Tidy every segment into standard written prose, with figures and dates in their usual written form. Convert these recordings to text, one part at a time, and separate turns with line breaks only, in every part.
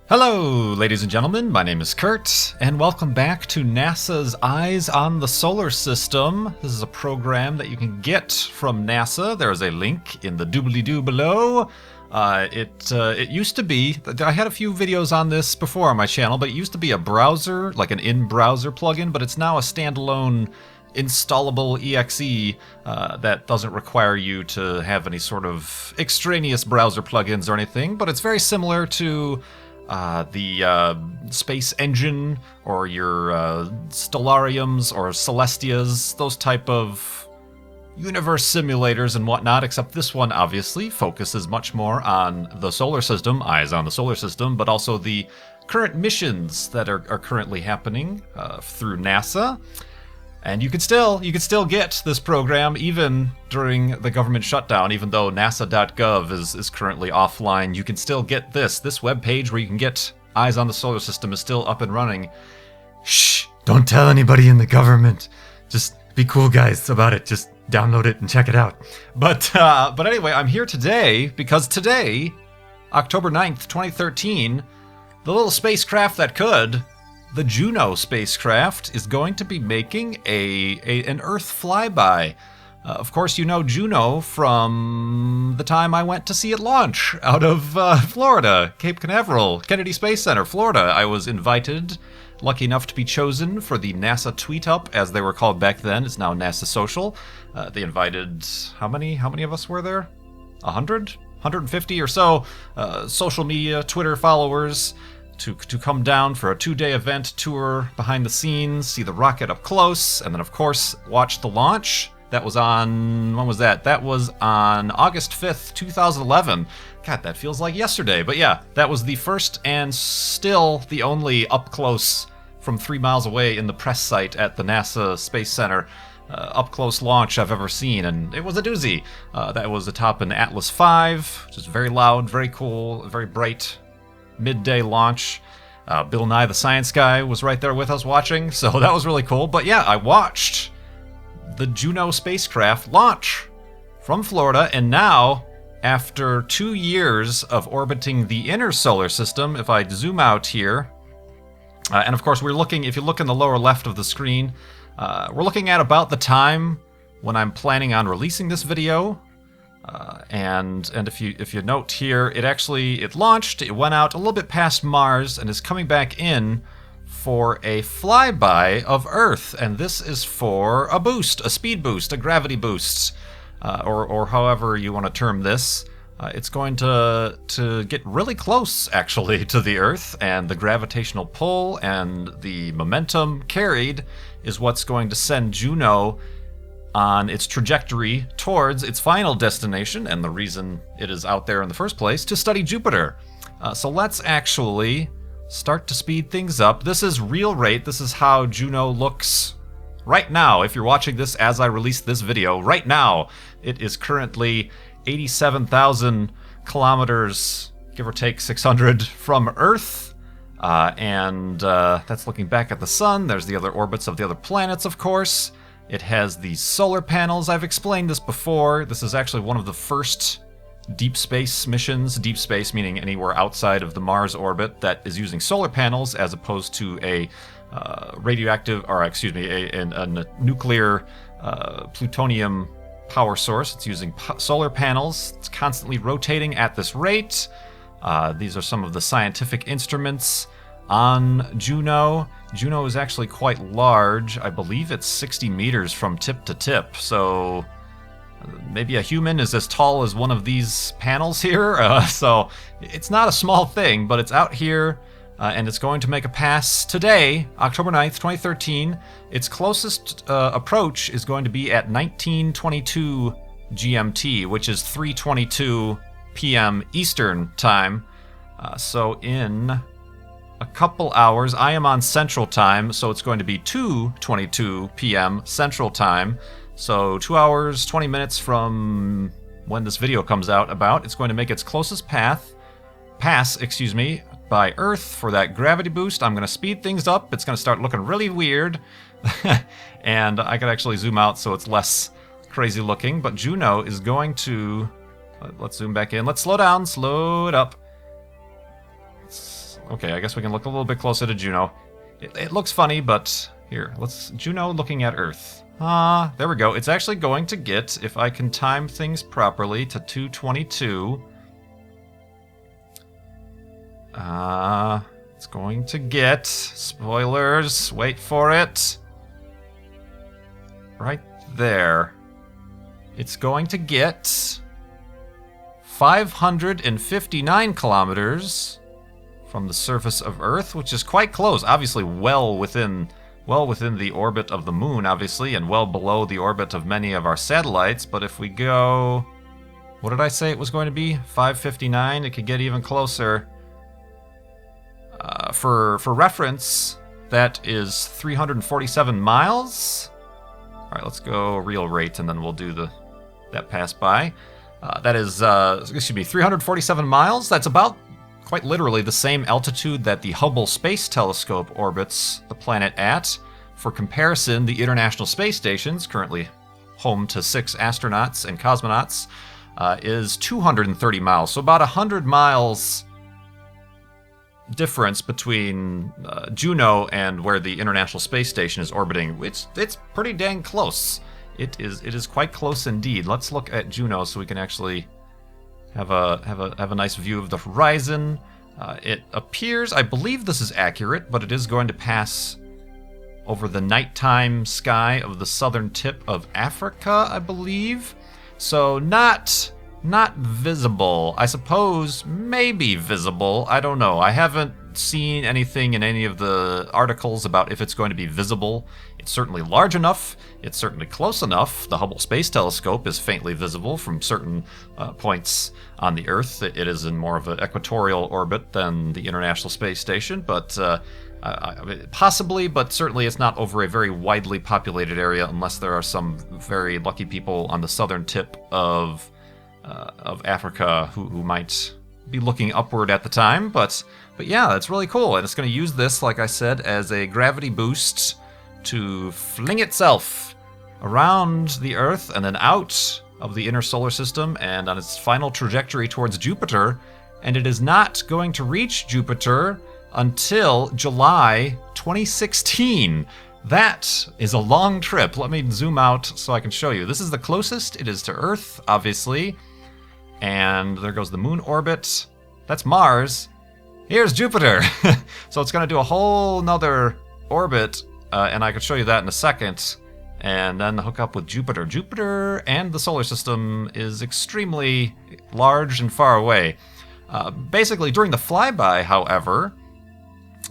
Hello, ladies and gentlemen, my name is Kurt, and welcome back to NASA's Eyes on the Solar System. This is a program that you can get from NASA. There is a link in the doobly-doo below. It used to be, I had a few videos on this before on my channel, but it used to be a browser, like an in-browser plugin, but it's now a standalone installable exe that doesn't require you to have any sort of extraneous browser plugins or anything, but it's very similar to the space engine or your stellariums or celestias, those type of universe simulators and whatnot, except this one obviously focuses much more on the solar system, eyes on the solar system, but also the current missions that are currently happening through NASA. And you can still get this program even during the government shutdown, even though nasa.gov is currently offline. You can still get this webpage where you can get Eyes on the Solar System is still up and running. Shh! Don't tell anybody in the government. Just be cool guys about it. Just download it and check it out. But anyway, I'm here today because today, October 9th, 2013, the little spacecraft that could, the Juno spacecraft, is going to be making an Earth flyby. Of course, you know Juno from the time I went to see it launch out of Florida, Cape Canaveral, Kennedy Space Center, Florida. I was invited, lucky enough to be chosen for the NASA Tweetup, as they were called back then. It's now NASA Social. They invited, how many of us were there? 100? 150 or so social media, Twitter followers, to come down for a 2-day event tour behind the scenes, see the rocket up close, and then of course watch the launch. That was on, when was that? That was on August 5th, 2011. God, that feels like yesterday. But yeah, that was the first and still the only up close from 3 miles away in the press site at the NASA Space Center up close launch I've ever seen, and it was a doozy. That was atop an Atlas V, which is very loud, very cool, very bright midday launch. Bill Nye the Science Guy was right there with us watching, so that was really cool. But yeah, I watched the Juno spacecraft launch from Florida, and now, after 2 years of orbiting the inner solar system, if I zoom out here, and of course we're looking, if you look in the lower left of the screen, we're looking at about the time when I'm planning on releasing this video. And if you note here, it launched, it went out a little bit past Mars, and is coming back in for a flyby of Earth. And this is for a boost, a speed boost, a gravity boost, or however you want to term this. It's going to get really close, actually, to the Earth, and the gravitational pull and the momentum carried is what's going to send Juno on its trajectory towards its final destination, and the reason it is out there in the first place, to study Jupiter. So let's actually start to speed things up. This is real rate. This is how Juno looks right now. If you're watching this as I release this video, right now, it is currently 87,000 kilometers, give or take 600, from Earth. And that's looking back at the sun. There's the other orbits of the other planets, of course. It has these solar panels. I've explained this before. This is actually one of the first deep space missions, deep space meaning anywhere outside of the Mars orbit, that is using solar panels as opposed to a nuclear plutonium power source. It's using solar panels. It's constantly rotating at this rate. These are some of the scientific instruments on Juno. Juno is actually quite large. I believe it's 60 meters from tip to tip, so maybe a human is as tall as one of these panels here. So it's not a small thing, but it's out here, and it's going to make a pass today, October 9th, 2013. Its closest approach is going to be at 1922 GMT, which is 3:22 p.m. Eastern Time. So in a couple hours, I am on Central Time, so it's going to be 2:22 p.m. Central Time. So 2 hours, 20 minutes from when this video comes out it's going to make its closest pass, by Earth for that gravity boost. I'm going to speed things up. It's going to start looking really weird. And I could actually zoom out so it's less crazy looking. But Juno is going to... Let's zoom back in. Let's slow down. Slow it up. Okay, I guess we can look a little bit closer to Juno. It looks funny, but here, let's... Juno looking at Earth. There we go. It's actually going to get, if I can time things properly, to 222. It's going to get... Spoilers, wait for it. Right there. It's going to get 559 kilometers from the surface of Earth, which is quite close. Obviously well within the orbit of the moon, obviously, and well below the orbit of many of our satellites. But if we go... What did I say it was going to be? 559? It could get even closer. For reference, that is 347 miles. All right, let's go real rate, and then we'll do that pass by. That is, 347 miles. That's about, quite literally, the same altitude that the Hubble Space Telescope orbits the planet at. For comparison, the International Space Station, currently home to 6 astronauts and cosmonauts, is 230 miles. So about 100 miles difference between Juno and where the International Space Station is orbiting. It's pretty dang close. It is quite close indeed. Let's look at Juno so we can actually have a nice view of the horizon. It appears, I believe this is accurate, but it is going to pass over the nighttime sky of the southern tip of Africa, I believe. So not visible. I suppose maybe visible. I don't know. I haven't seen anything in any of the articles about if it's going to be visible. It's certainly large enough. It's certainly close enough. The Hubble Space Telescope is faintly visible from certain points on the Earth. It is in more of an equatorial orbit than the International Space Station, but possibly, but certainly it's not over a very widely populated area unless there are some very lucky people on the southern tip of Africa who might be looking upward at the time. But yeah, it's really cool, and it's going to use this, like I said, as a gravity boost to fling itself around the Earth and then out of the inner solar system and on its final trajectory towards Jupiter. And it is not going to reach Jupiter until July 2016. That is a long trip. Let me zoom out so I can show you. This is the closest it is to Earth, obviously. And there goes the moon orbit. That's Mars. Here's Jupiter. So it's going to do a whole nother orbit, and I could show you that in a second, and then hook up with Jupiter. Jupiter and the solar system is extremely large and far away. Basically, during the flyby, however,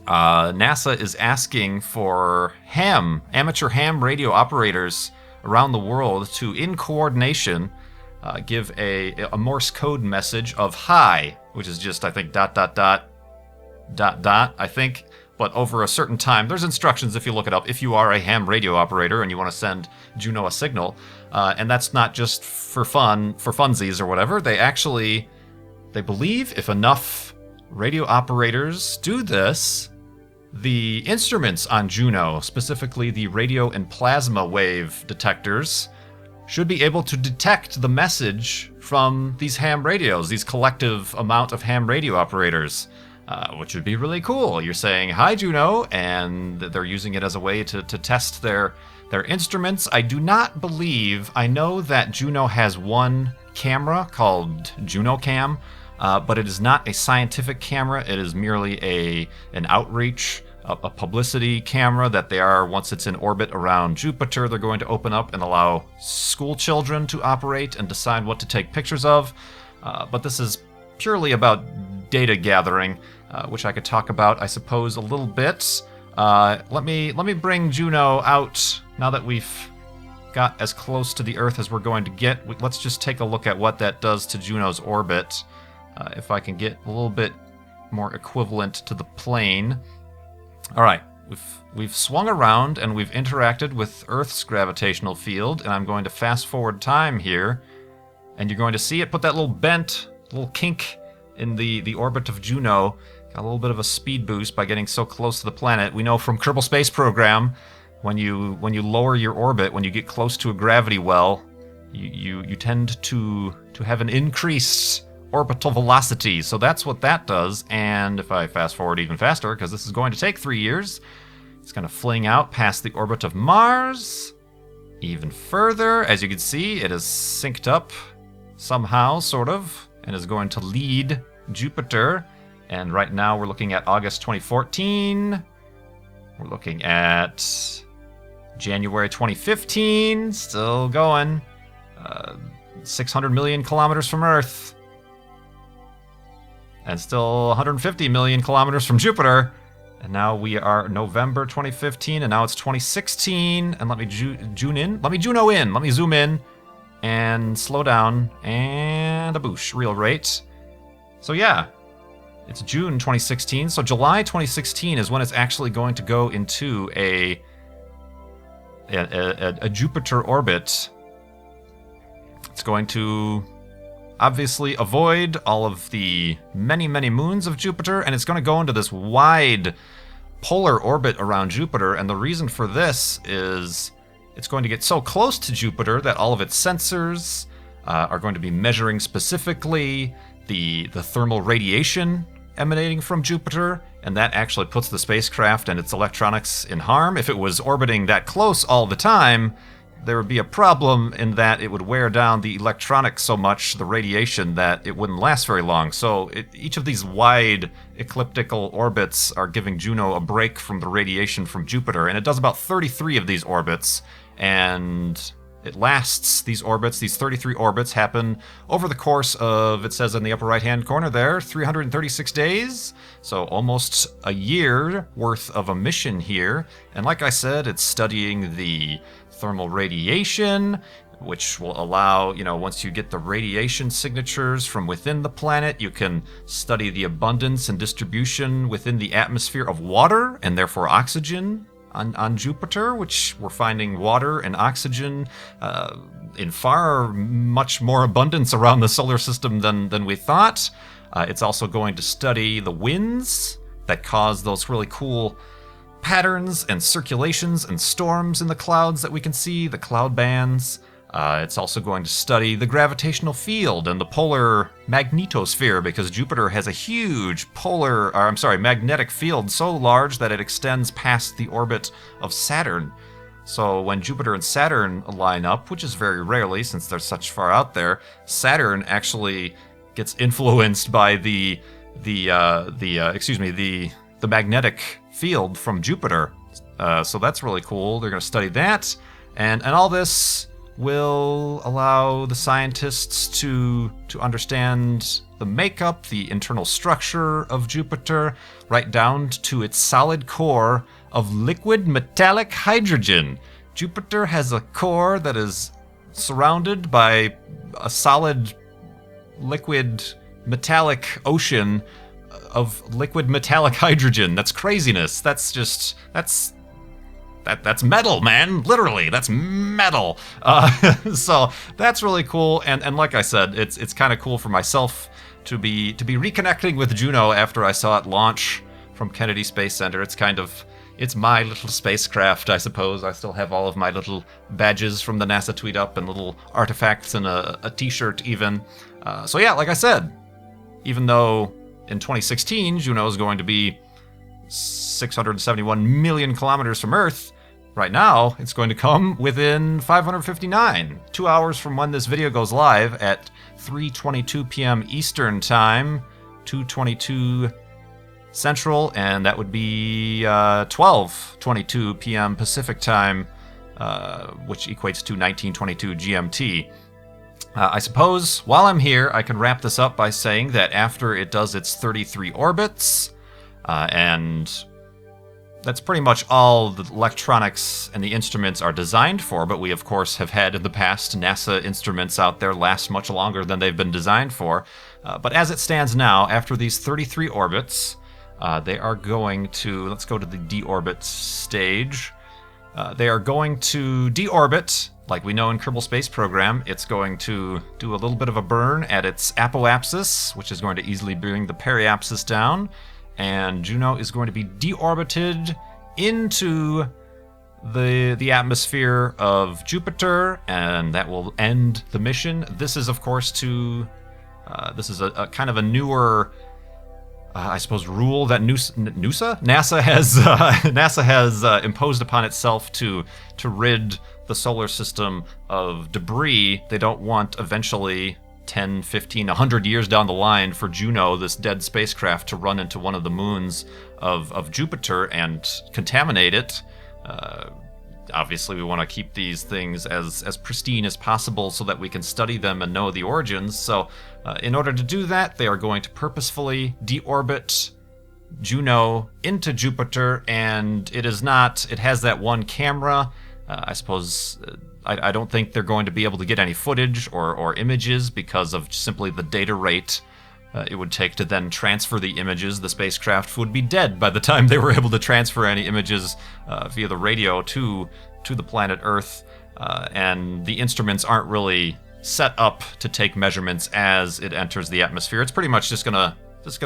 NASA is asking for amateur ham radio operators around the world to, in coordination, give a Morse code message of hi, which is just, I think, ... I think, but over a certain time. There's instructions if you look it up, if you are a ham radio operator and you want to send Juno a signal. And that's not just for fun, for funsies or whatever. They believe if enough radio operators do this, the instruments on Juno, specifically the radio and plasma wave detectors, should be able to detect the message from these ham radios, these collective amount of ham radio operators, which would be really cool. You're saying, hi, Juno, and they're using it as a way to test their instruments. I do not believe, I know that Juno has one camera called Juno Cam, but it is not a scientific camera. It is merely an outreach, a publicity camera that they are, once it's in orbit around Jupiter, they're going to open up and allow school children to operate and decide what to take pictures of. But this is purely about data gathering, which I could talk about, I suppose, a little bit. Let me bring Juno out now that we've got as close to the Earth as we're going to get. Let's just take a look at what that does to Juno's orbit. If I can get a little bit more equivalent to the plane. All right, we've swung around and we've interacted with Earth's gravitational field, and I'm going to fast forward time here, and you're going to see it put that little kink in the orbit of Juno. Got a little bit of a speed boost by getting so close to the planet. We know from Kerbal Space Program, when you lower your orbit, when you get close to a gravity well, you tend to have an increased orbital velocity. So that's what that does. And if I fast forward even faster, because this is going to take 3 years, it's going to fling out past the orbit of Mars. Even further, as you can see, it is synced up somehow, sort of, and is going to lead Jupiter. And right now we're looking at August 2014. We're looking at January 2015, still going. 600 million kilometers from Earth. And still 150 million kilometers from Jupiter. And now we are November 2015, and now it's 2016. And let me Juno in. Let me zoom in and slow down. And a boosh, real rate. So yeah, it's June 2016. So July 2016 is when it's actually going to go into a Jupiter orbit. It's going to obviously avoid all of the many, many moons of Jupiter, and it's going to go into this wide polar orbit around Jupiter. And the reason for this is it's going to get so close to Jupiter that all of its sensors are going to be measuring specifically the thermal radiation emanating from Jupiter, and that actually puts the spacecraft and its electronics in harm. If it was orbiting that close all the time, there would be a problem in that it would wear down the electronics so much, the radiation, that it wouldn't last very long. So each of these wide ecliptical orbits are giving Juno a break from the radiation from Jupiter, and it does about 33 of these orbits, and it lasts, these orbits, these 33 orbits happen over the course of, it says in the upper right-hand corner there, 336 days. So almost a year worth of a mission here. And like I said, it's studying the thermal radiation, which will allow, once you get the radiation signatures from within the planet, you can study the abundance and distribution within the atmosphere of water, and therefore oxygen. On Jupiter, which we're finding water and oxygen in far much more abundance around the solar system than we thought. It's also going to study the winds that cause those really cool patterns and circulations and storms in the clouds that we can see, the cloud bands. It's also going to study the gravitational field and the polar magnetosphere, because Jupiter has a huge magnetic field so large that it extends past the orbit of Saturn. So when Jupiter and Saturn line up, which is very rarely since they're such far out there, Saturn actually gets influenced by the magnetic field from Jupiter. So that's really cool. They're going to study that, and all this will allow the scientists to understand the makeup, the internal structure of Jupiter, right down to its solid core of liquid metallic hydrogen. Jupiter has a core that is surrounded by a solid liquid metallic ocean of liquid metallic hydrogen. That's craziness. That's metal, man. Literally, that's metal. So that's really cool. And like I said, it's kind of cool for myself to be reconnecting with Juno after I saw it launch from Kennedy Space Center. It's my little spacecraft, I suppose. I still have all of my little badges from the NASA Tweetup and little artifacts and a t-shirt even. So yeah, like I said, even though in 2016 Juno is going to be 671 million kilometers from Earth, right now, it's going to come within 559, 2 hours from when this video goes live at 3:22 p.m. Eastern Time, 2:22 Central, and that would be 12:22 p.m. Pacific Time, which equates to 19:22 GMT. I suppose while I'm here, I can wrap this up by saying that after it does its 33 orbits, and that's pretty much all the electronics and the instruments are designed for, but we of course have had in the past NASA instruments out there last much longer than they've been designed for. But as it stands now, after these 33 orbits, they are going to, let's go to the deorbit stage. They are going to deorbit, like we know in Kerbal Space Program. It's going to do a little bit of a burn at its apoapsis, which is going to easily bring the periapsis down. And Juno is going to be deorbited into the atmosphere of Jupiter, and that will end the mission. This is, of course, to This is a kind of a newer, I suppose, rule that NASA has imposed upon itself to rid the solar system of debris. They don't want eventually 10, 15, 100 years down the line for Juno, this dead spacecraft, to run into one of the moons of Jupiter and contaminate it. Obviously, we want to keep these things as pristine as possible so that we can study them and know the origins. So in order to do that, they are going to purposefully deorbit Juno into Jupiter, and it has that one camera. I suppose I don't think they're going to be able to get any footage or images because of simply the data rate it would take to then transfer the images. The spacecraft would be dead by the time they were able to transfer any images via the radio to the planet Earth, and the instruments aren't really set up to take measurements as it enters the atmosphere. It's pretty much just gonna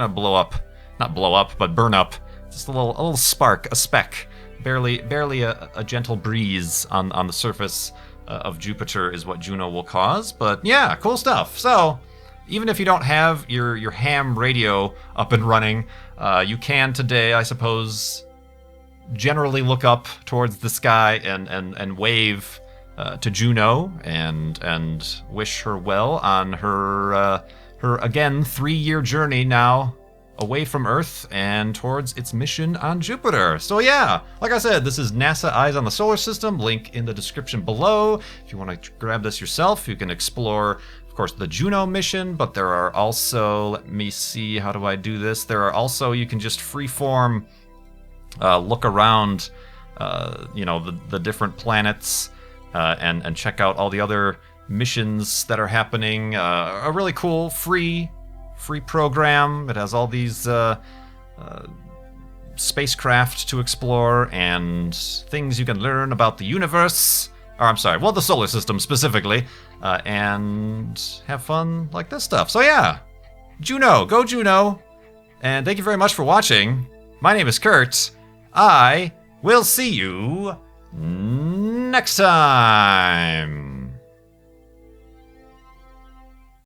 blow up, not blow up, but burn up. Just a little spark, a speck, barely a gentle breeze on the surface of Jupiter is what Juno will cause. But yeah, cool stuff. So even if you don't have your ham radio up and running, you can today, I suppose, generally look up towards the sky and wave to Juno and wish her well on her again 3-year journey now away from Earth and towards its mission on Jupiter. So yeah, like I said, this is NASA Eyes on the Solar System. Link in the description below. If you want to grab this yourself, you can explore, of course, the Juno mission, but there are also, let me see, how do I do this? There are also, you can just freeform look around, the different planets and check out all the other missions that are happening. A really cool free program. It has all these spacecraft to explore and things you can learn about the universe, the solar system specifically, and have fun like this stuff. So yeah, Juno, go Juno, and thank you very much for watching. My name is Kurt. I will see you next time.